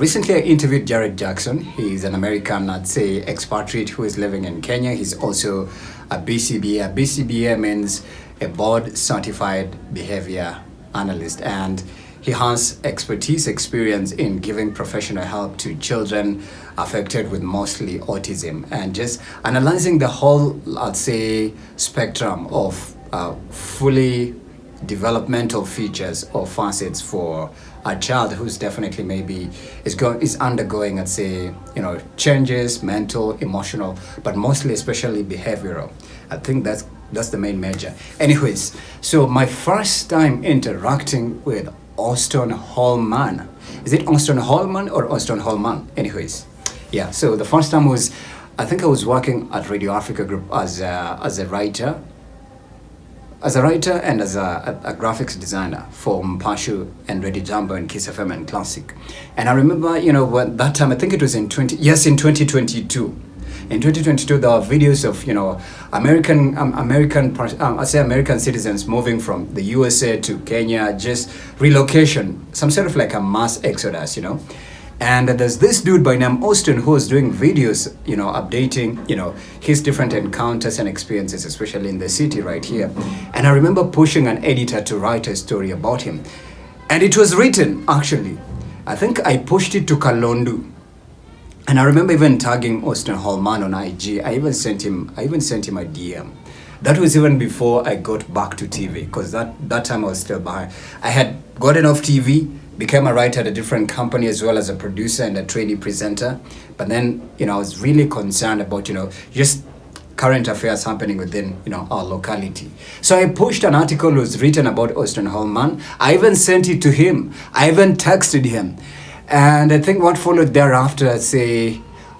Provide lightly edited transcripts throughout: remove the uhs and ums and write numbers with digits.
Recently, I interviewed Jared Jackson. He's an American, I'd say, expatriate who is living in Kenya. He's also a BCBA. A BCBA means a board certified behavior analyst, and he has experience in giving professional help to children affected with mostly autism and just analyzing the whole, I'd say, spectrum of fully developmental features or facets for a child who's definitely maybe is undergoing, I'd say, changes, mental, emotional, but mostly especially behavioral. I think that's the main measure. Anyways, so my first time interacting with Auston Holleman. Is it Auston Holleman or Auston Holleman? Anyways, yeah. So the first time was, I think I was working at Radio Africa Group as a writer and as a graphics designer for Mpashu and Radio Jambo and Kiss FM and Classic. And I remember, when that time, I think it was in 2022. In 2022, there were videos of, American citizens moving from the USA to Kenya, just relocation, some sort of like a mass exodus, And there's this dude by name Auston who was doing videos, updating, his different encounters and experiences, especially in the city right here. And I remember pushing an editor to write a story about him. And it was written, actually. I think I pushed it to Kalondu. And I remember even tagging Auston Holleman on IG. I even sent him a DM. That was even before I got back to TV, because that time I was still behind. I had gotten off TV, became a writer at a different company as well as a producer and a trainee presenter. But then, I was really concerned about, just current affairs happening within, our locality. So I pushed an article that was written about Auston Holleman. I even sent it to him. I even texted him. And I think what followed thereafter, I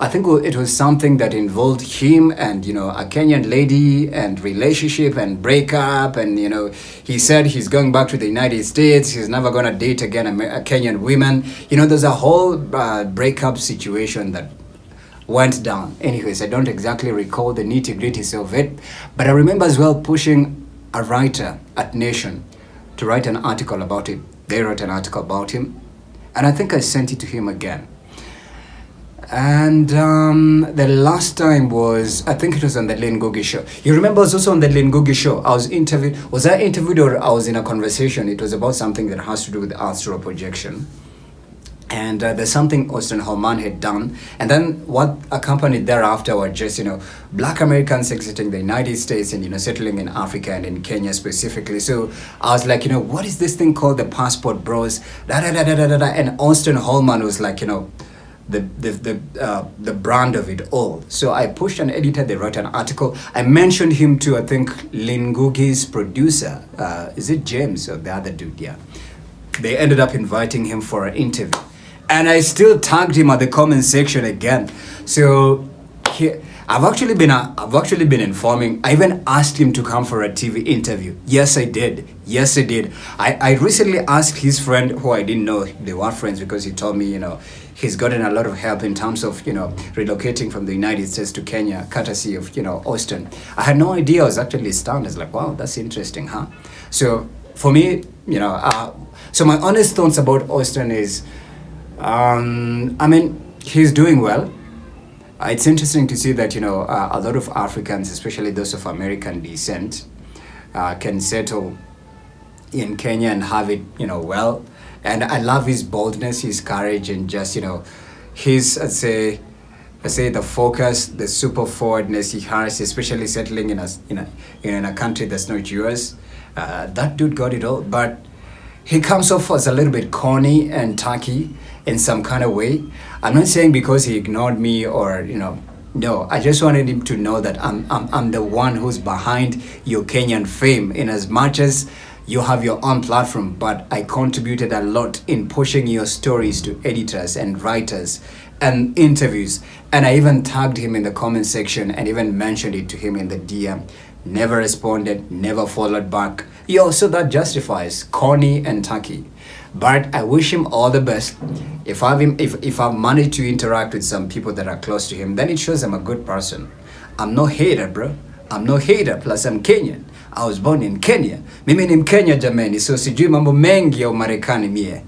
think it was something that involved him and, a Kenyan lady and relationship and breakup. And, he said he's going back to the United States. He's never going to date again a Kenyan woman. There's a whole breakup situation that went down. Anyways, I don't exactly recall the nitty-gritties of it. But I remember as well pushing a writer at Nation to write an article about it. They wrote an article about him. And I think I sent it to him again. And the last time was, I think it was on the Lynn Gogi show. You remember I was also on the Lynn Gogi show. Was I interviewed or I was in a conversation? It was about something that has to do with astral projection. And there's something Auston Holleman had done. And then what accompanied thereafter were just, Black Americans exiting the United States and, settling in Africa and in Kenya specifically. So I was like, what is this thing called the passport bros? And Auston Holleman was like, the brand of it all. So I pushed an editor, they wrote an article. I mentioned him to, I think, Lynn Gogi's producer. Is it James or the other dude? Yeah. They ended up inviting him for an interview. And I still tagged him at the comment section again. So I've actually been informing. I even asked him to come for a TV interview. Yes, I did. I recently asked his friend, who I didn't know they were friends, because he told me, he's gotten a lot of help in terms of, relocating from the United States to Kenya, courtesy of, Auston. I had no idea. I was actually stunned. I was like, wow, that's interesting, huh? So for me, so my honest thoughts about Auston is, he's doing well. It's interesting to see that, a lot of Africans, especially those of American descent, can settle in Kenya and have it, well. And I love his boldness, his courage, and just, his, let's say the focus, the super forwardness he has, especially settling in a country that's not yours. That dude got it all. But he comes off as a little bit corny and tacky in some kind of way. I'm not saying because he ignored me or, no. I just wanted him to know that I'm the one who's behind your Kenyan fame, in as much as you have your own platform, but I contributed a lot in pushing your stories to editors and writers and interviews. And I even tagged him in the comment section and even mentioned it to him in the DM. Never responded, never followed back. So that justifies corny and tacky. But I wish him all the best. If I've managed to interact with some people that are close to him, then it shows I'm a good person. I'm no hater, bro. I'm no hater, plus I'm Kenyan. I was born in Kenya. Mimi ni Mkenya jameni, so sijui mambo mengi ya Umarekani mie.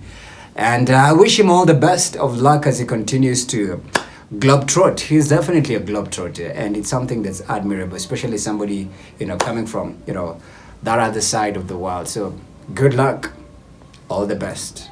And I wish him all the best of luck as he continues to globetrot. He's definitely a globetrotter, and it's something that's admirable, especially somebody, coming from, that other side of the world. So good luck, all the best.